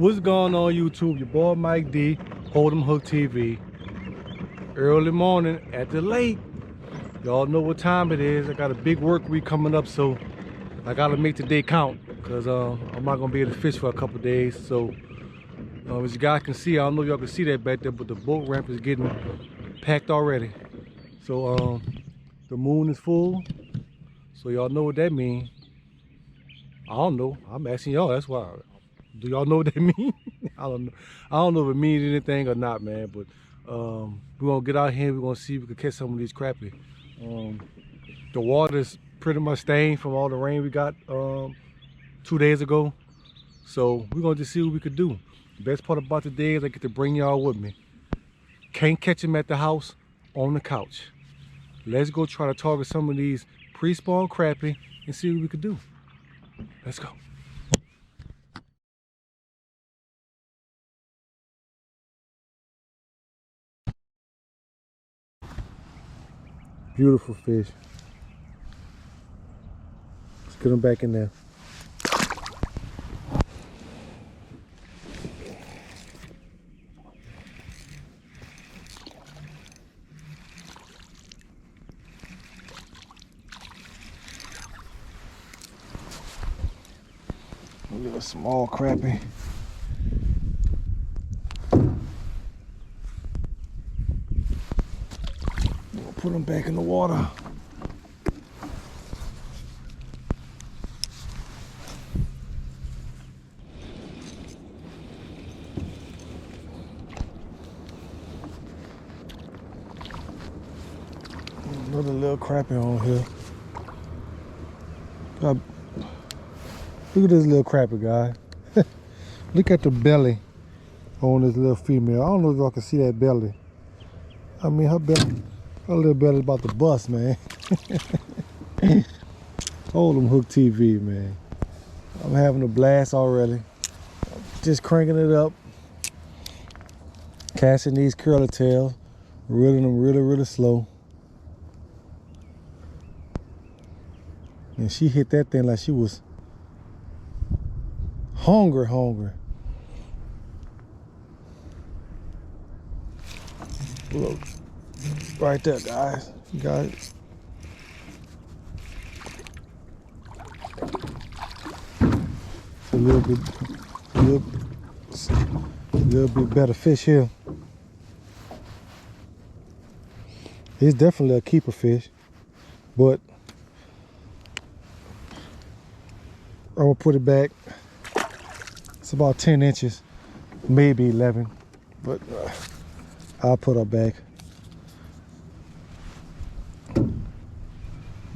What's going on YouTube? Your boy Mike D, Hold'em Hook TV. Early morning at the lake. Y'all know what time it is. I got a big work week coming up, so I gotta make the day count because I'm not gonna be able to fish for a couple days. So as you guys can see, I don't know if y'all can see that back there, but the boat ramp is getting packed already. So the moon is full, so y'all know what that means. I don't know. I'm asking y'all. That's why. Do y'all know what that means? I don't know. I don't know if it means anything or not, man. But we're gonna get out here. We're gonna see if we can catch some of these crappie. The water's pretty much stained from all the rain we got 2 days ago. So we're gonna just see what we could do. The best part about the day is I get to bring y'all with me. Can't catch them at the house, on the couch. Let's go try to target some of these pre-spawn crappie and see what we could do. Let's go. Beautiful fish. Let's get them back in there. Look at a small crappie. We'll put them back in the water. Another little crappie on here. Look at this little crappie, guy. Look at the belly on this little female. I don't know if y'all can see that belly. I mean, her little belly about to bust, man. Hold'em Hook TV, man. I'm having a blast already. Just cranking it up. Casting these curly tails. Reeling them really slow. And she hit that thing like she was hungry. Look, right there, guys. You got it. It's a little bit better fish here. It's definitely a keeper fish, but I'm gonna put it back. It's about 10 inches, maybe 11, but I'll put her back. I'm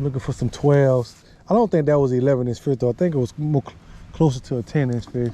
looking for some 12s. I don't think that was 11-inch fish though. I think it was more closer to a 10-inch fish.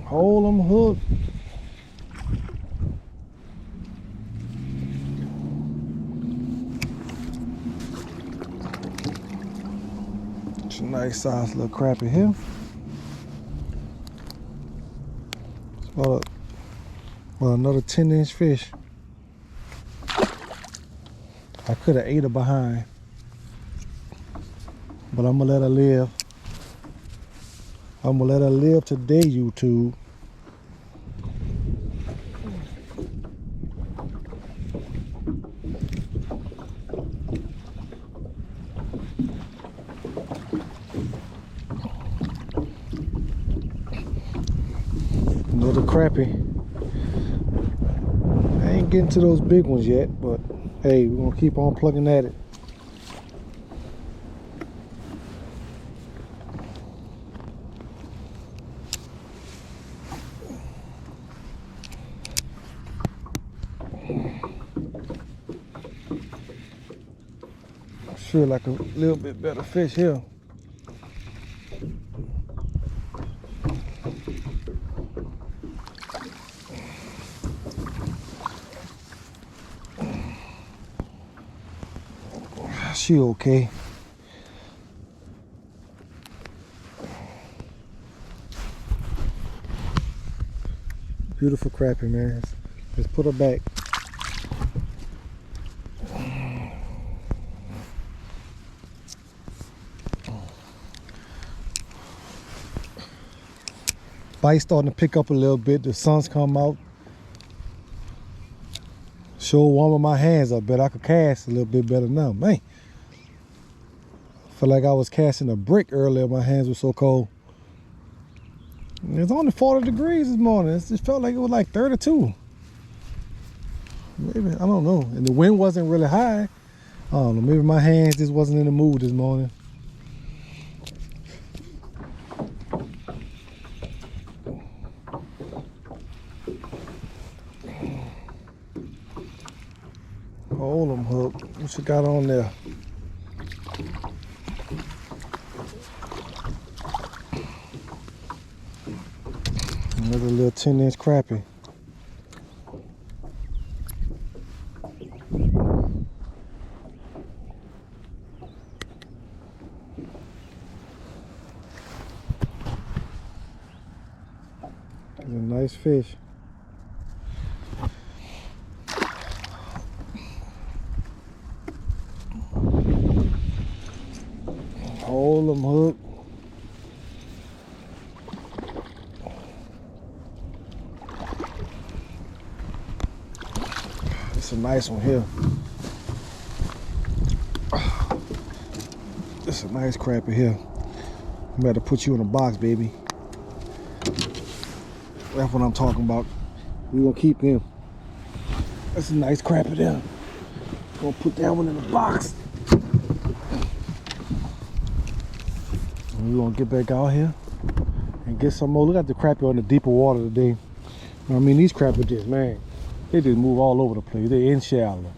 Hold'em Hook. It's a nice size little crappie here. Well, another 10-inch fish. I could have ate her behind, but I'm gonna let her live. I'm gonna let her live today, YouTube. Another crappie. I ain't getting to those big ones yet, but hey, we're gonna keep on plugging at it. I feel like a little bit better fish here. She okay. Beautiful crappie, man. Let's put her back. Bite starting to pick up a little bit. The sun's come out. Sure warming my hands up. Bet I could cast a little bit better now. Man, I feel like I was casting a brick earlier. My hands were so cold. It's only 40 degrees this morning. It just felt like it was like 32. Maybe, I don't know. And the wind wasn't really high. I don't know. Maybe my hands just wasn't in the mood this morning. Hold them, Hook. What you got on there? Another little 10-inch crappie. It's a nice fish. Hold them, Hook. It's a nice one here. It's a nice crappie here. I'm about to put you in a box, baby. That's what I'm talking about. We're gonna keep them. That's a nice crappie there. Gonna put that one in the box. We're gonna get back out here and get some more. Look at the crappie on the deeper water today. I mean, these crappie just, man, they just move all over the place. They in shallow,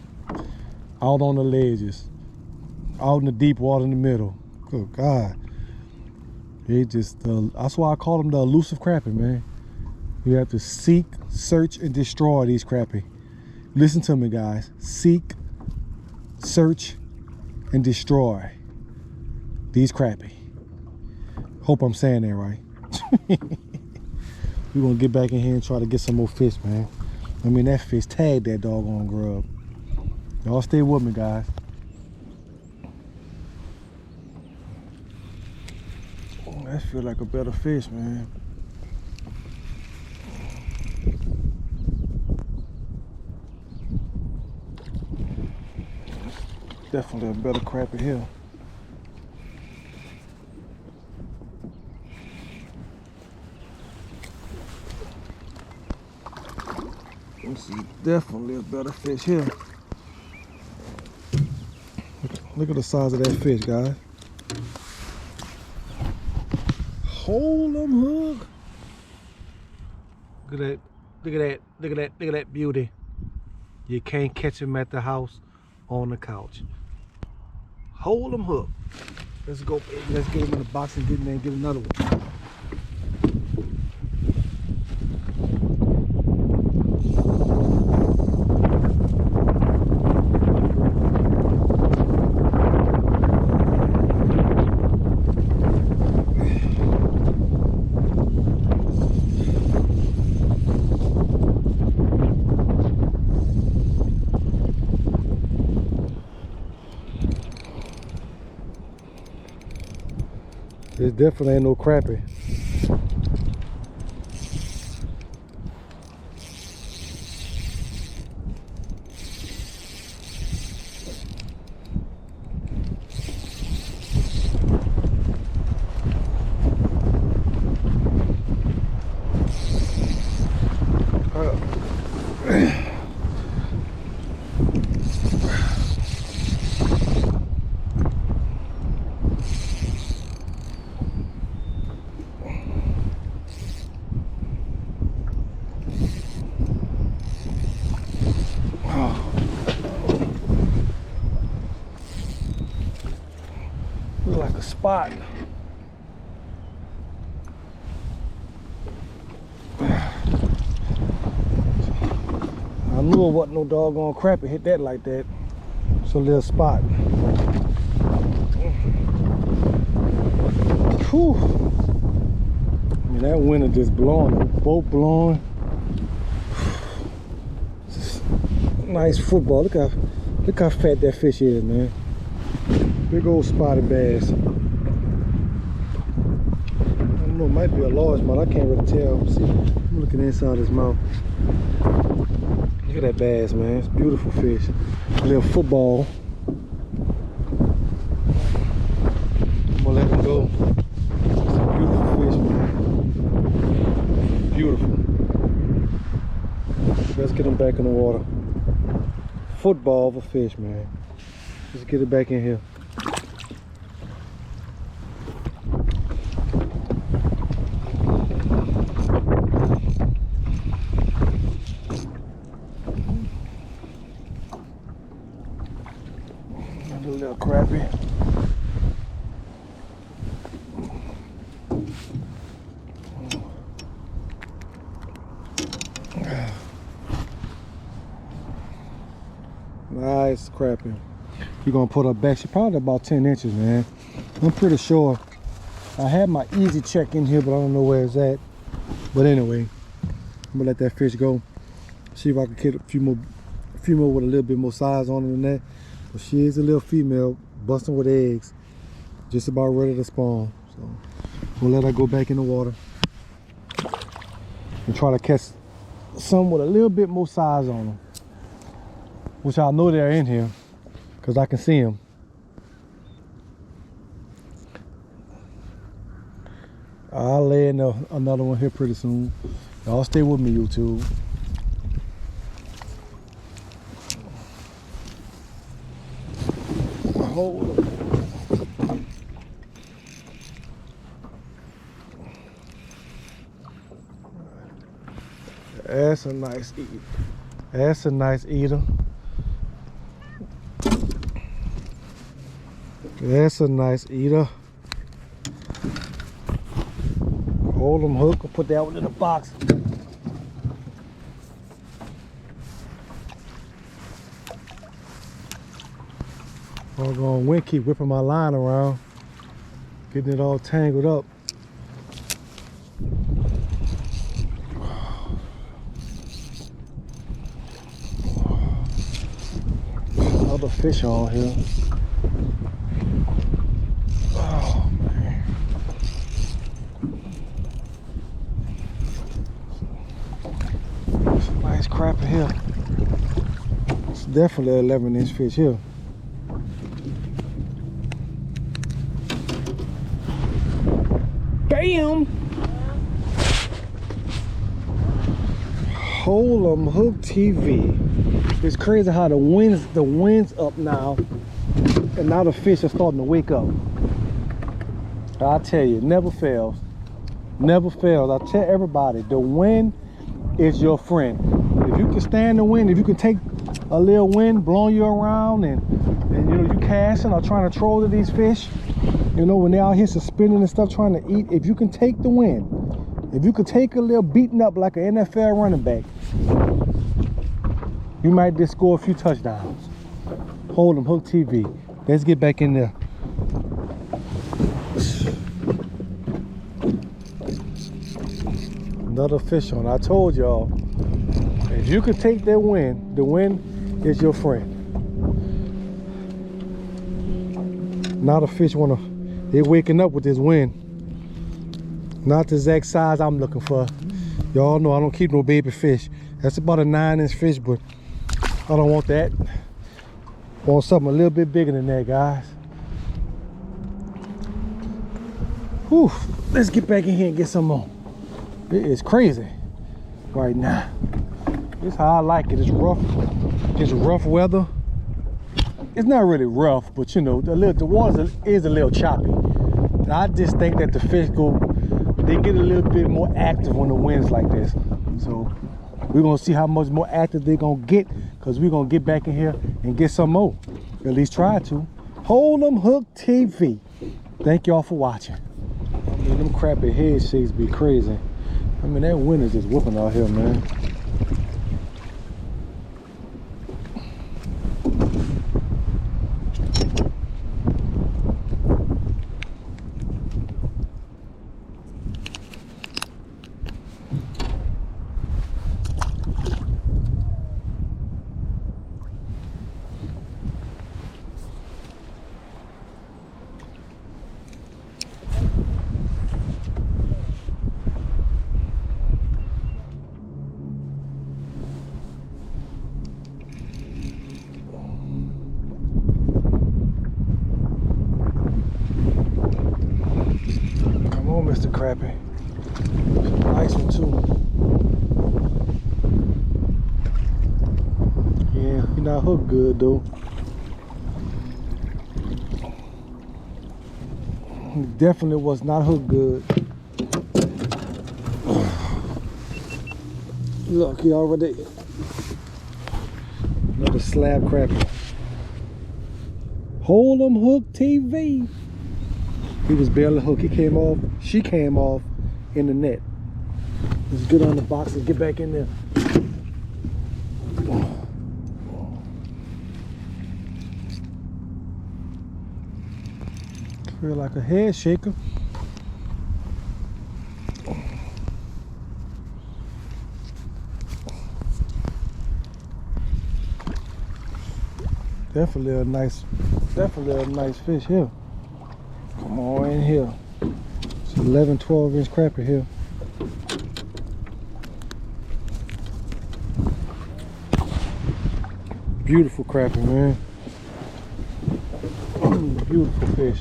out on the ledges, out in the deep water in the middle. Good God. They just, that's why I call them the elusive crappie, man. You have to seek, search, and destroy these crappie. Listen to me, guys. Seek, search, and destroy these crappie. Hope I'm saying that right. We're gonna get back in here and try to get some more fish, man. I mean, that fish tagged that doggone grub. Y'all stay with me, guys. Oh, that feel like a better fish, man. Definitely a better crappie here. Let's see, definitely a better fish here. Look at the size of that fish, guys. Hold them, Hook. Look at that, look at that, look at that, look at that beauty. You can't catch him at the house, on the couch. Hold them, Hook. Let's go, baby. Let's get him in the box and get in there and get another one. This definitely ain't no crappie. Look like a spot. I knew it wasn't no doggone crappie hit that like that. It's a little spot. Whew. I mean, that wind is just blowing, the boat blowing. Nice football. Look how fat that fish is, man. Big old spotted bass. I don't know, it might be a largemouth. I can't really tell. See, I'm looking inside his mouth. Look at that bass, man. It's a beautiful fish. A little football. I'm gonna let him go. It's a beautiful fish, man. Beautiful. Let's get him back in the water. Football of a fish, man. Let's get it back in here. A little crappie. Nice crappie. We're gonna put her back. She's probably about 10 inches, man. I'm pretty sure. I had my easy check in here, but I don't know where it's at. But anyway, I'm gonna let that fish go. See if I can get a few more with a little bit more size on her than that. But she is a little female, busting with eggs, just about ready to spawn. So we'll let her go back in the water and try to catch some with a little bit more size on them, which I know they're in here because I can see them. I'll lay in another one here pretty soon. Y'all stay with me, YouTube. Hold up. That's a nice eater. That's a nice eater. That's a nice eater. Hold them hook and put that one in the box. I'm going to keep whipping my line around, getting it all tangled up. Another fish on here. Oh man. It's a nice crappie here. It's definitely an 11-inch fish here. Bam! Hold 'em Hook TV. It's crazy how the wind's up now, and now the fish are starting to wake up. I tell you, it never fails. Never fails. I tell everybody, the wind is your friend. If you can stand the wind, if you can take a little wind blowing you around and you know you casting or trying to troll to these fish, you know, when they're out here suspending and stuff trying to eat, if you can take the wind, if you can take a little beating up like an NFL running back, you might just score a few touchdowns. Hold 'em Hook TV. Let's get back in there. Another fish on. I told y'all, if you can take that wind, the wind is your friend. Now the fish they're waking up with this wind. Not the exact size I'm looking for. Y'all know I don't keep no baby fish. That's about a 9-inch fish, but I don't want that. I want something a little bit bigger than that, guys. Whew. Let's get back in here and get some more. It is crazy right now. This is how I like it. It's rough. It's rough weather. It's not really rough, but you know, the water is a little choppy. And I just think that the fish they get a little bit more active when the wind's like this. So we're gonna see how much more active they're gonna get, because we're gonna get back in here and get some more. At least try to. Hold 'em Hook TV. Thank y'all for watching. I mean, them crappie head shakes be crazy. I mean, that wind is just whooping out here, man. crappie. Nice one too. Yeah, he not hooked good though. He definitely was not hooked good. Look, he already another slab crappie. Hold 'em hook TV. He was barely hooked. He came off. She came off in the net. Let's get on the box and get back in there. Feel like a head shaker. Definitely a nice fish here. Come on in here. It's 11, 12-inch crappie here. Beautiful crappie, man. Beautiful fish.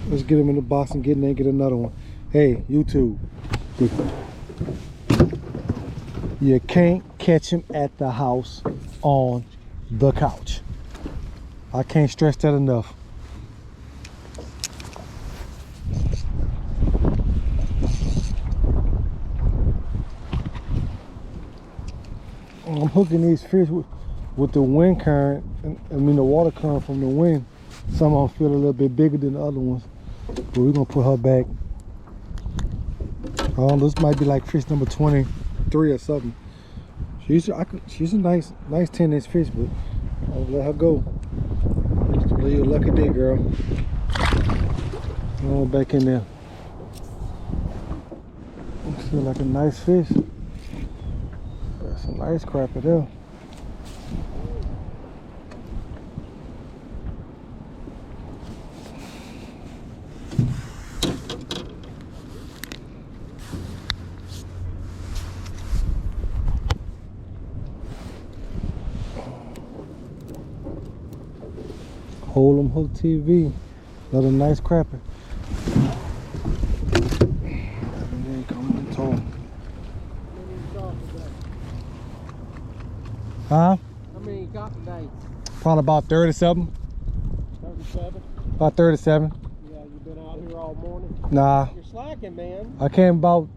Let's get him in the box and get in there and get another one. Hey, YouTube. You can't catch him at the house on the couch. I can't stress that enough. I'm hooking these fish with the wind current, I mean the water current from the wind. Some of them feel a little bit bigger than the other ones, but we're gonna put her back. This might be like fish number 23 or something. She's a nice 10-inch fish, but I'll let her go. Today your lucky day, girl. Come on back in there. Feel like a nice fish. That's a nice crappie there. Hold 'em hook TV. Another nice crappie. Everything coming in tall. Huh? How many you got today? Probably about 37. 37? About 37. Yeah, you've been out here all morning? Nah. You're slacking, man. I came about,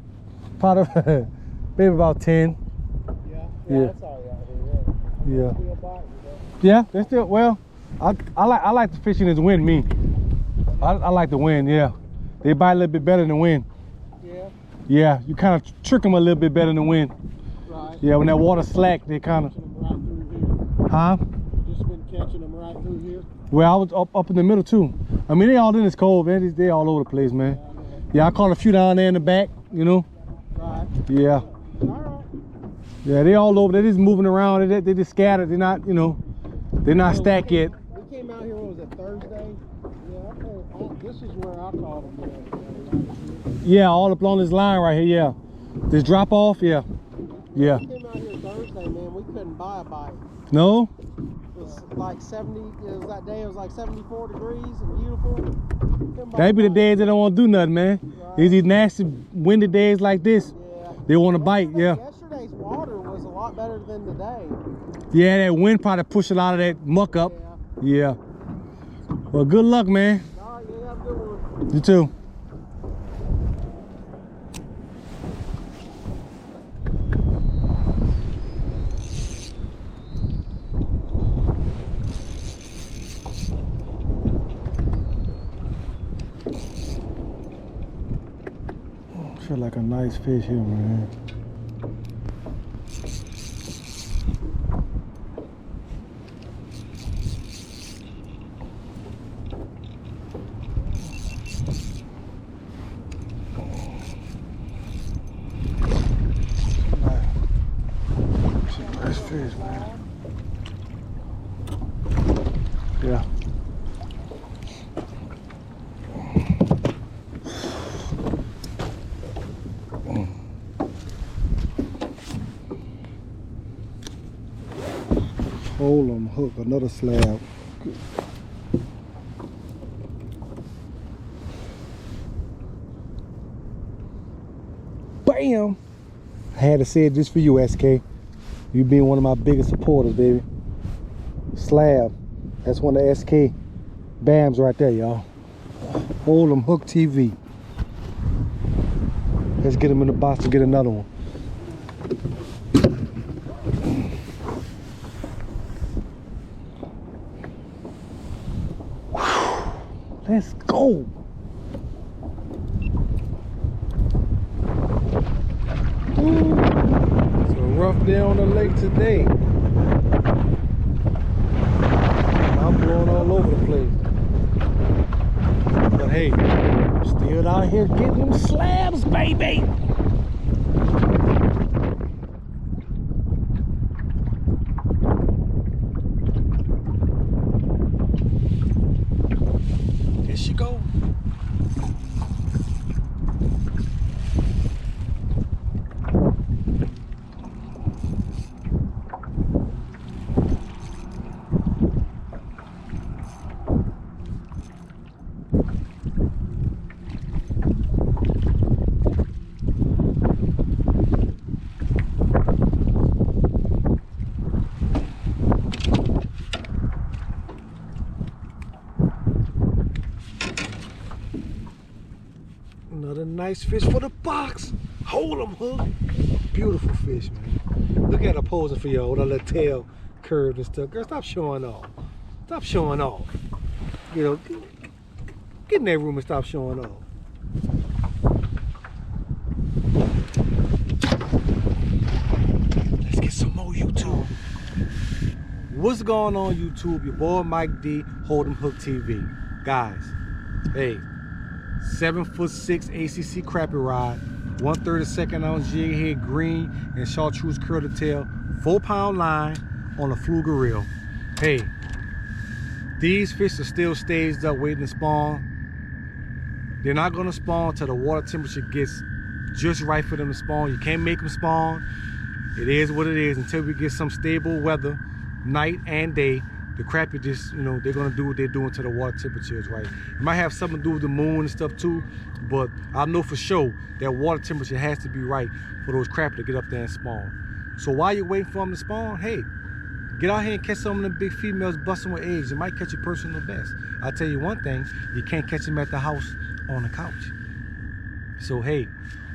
probably, maybe about 10. Yeah? Yeah. That's all you out here, Yeah. Still biting, Yeah, they're still, well, I like the fishing as wind, me. I like the wind, yeah. They bite a little bit better than wind. Yeah? Yeah, you kind of trick them a little bit better than wind. Right. Yeah, when that water slack, they kind of, Catching them right through here. huh? Just been catching them right through here. Well, I was up in the middle too. I mean, they all in this cove, man. They all over the place, man. Yeah, I caught a few down there in the back, you know. Right. Yeah. All right. Yeah, they all over. They just moving around. They just scattered. They're not, you know, they're not stacked yet. We came out here, what was it, Thursday? Yeah, this is where I caught them. Yeah, all up along this line right here, yeah. This drop off, yeah. Yeah. We came out here Thursday, man. We couldn't buy a bite. No? It was like 70, that day it was like 74 degrees and beautiful. That be the days they don't want to do nothing, man. Right. These nasty windy days like this, Yeah. they want to bite, yeah. Yesterday's water was a lot better than today. Yeah, that wind probably pushed a lot of that muck up. Yeah. Well, good luck, man. All right, you have a good one. You too. Feel like a nice fish here, man. Nice fish, man. Yeah. Hold 'em hook, another slab. Good. Bam! I had to say it just for you, SK. You being one of my biggest supporters, baby. Slab. That's one of the SK BAMs right there, y'all. Hold 'em Hook TV. Let's get them in the box to get another one. Let's go. It's a rough day on the lake today. I'm blowing all over the place. But hey, I'm still out here getting them slabs, baby. There she go. Another nice fish for the box. Hold 'em, Hook. Beautiful fish, man. Look at her posing for y'all with her little tail curved and stuff. Girl, stop showing off. Stop showing off. You know, get in that room and stop showing off. Let's get some more YouTube. What's going on, YouTube? Your boy Mike D, Hold 'em Hook TV. Guys, hey. 7'6" ACC crappie rod, 1/32 ounce jig head green and chartreuse curly tail, 4-pound line on a fluke reel. Hey, these fish are still staged up waiting to spawn. They're not gonna spawn till the water temperature gets just right for them to spawn. You can't make them spawn. It is what it is until we get some stable weather, night and day. The crappie just, you know, they're gonna do what they're doing till the water temperature is right. It might have something to do with the moon and stuff too, but I know for sure that water temperature has to be right for those crappie to get up there and spawn. So while you're waiting for them to spawn, hey, get out here and catch some of them big females busting with eggs. You might catch your personal best. I'll tell you one thing, you can't catch them at the house on the couch. So hey,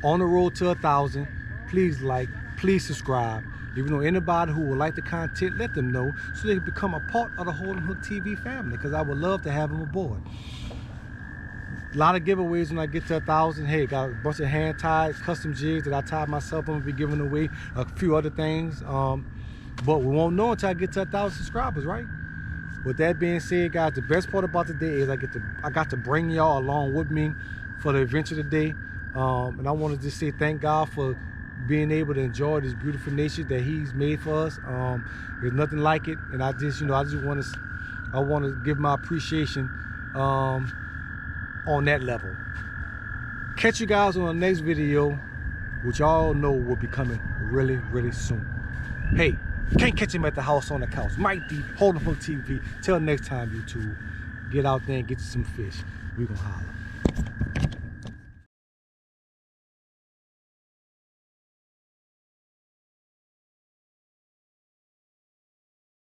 on the road to 1,000, please like, please subscribe. Even though anybody who would like the content, let them know so they can become a part of the Hold 'em Hook TV family, because I would love to have them aboard. A lot of giveaways when I get to 1,000. Hey, got a bunch of hand-tied custom jigs that I tied myself. I'm gonna be giving away a few other things. But we won't know until I get to 1,000 subscribers, right? With that being said, guys, the best part about today is I got to bring y'all along with me for the adventure today. And I want to just say thank God for being able to enjoy this beautiful nature that He's made for us. There's nothing like it, and I just want to give my appreciation on that level. Catch you guys on the next video, which y'all know will be coming really, really soon. Hey, can't catch him at the house on the couch. Mike D, Hold 'em Hook TV. Till next time, YouTube. Get out there and get you some fish. We gonna holler.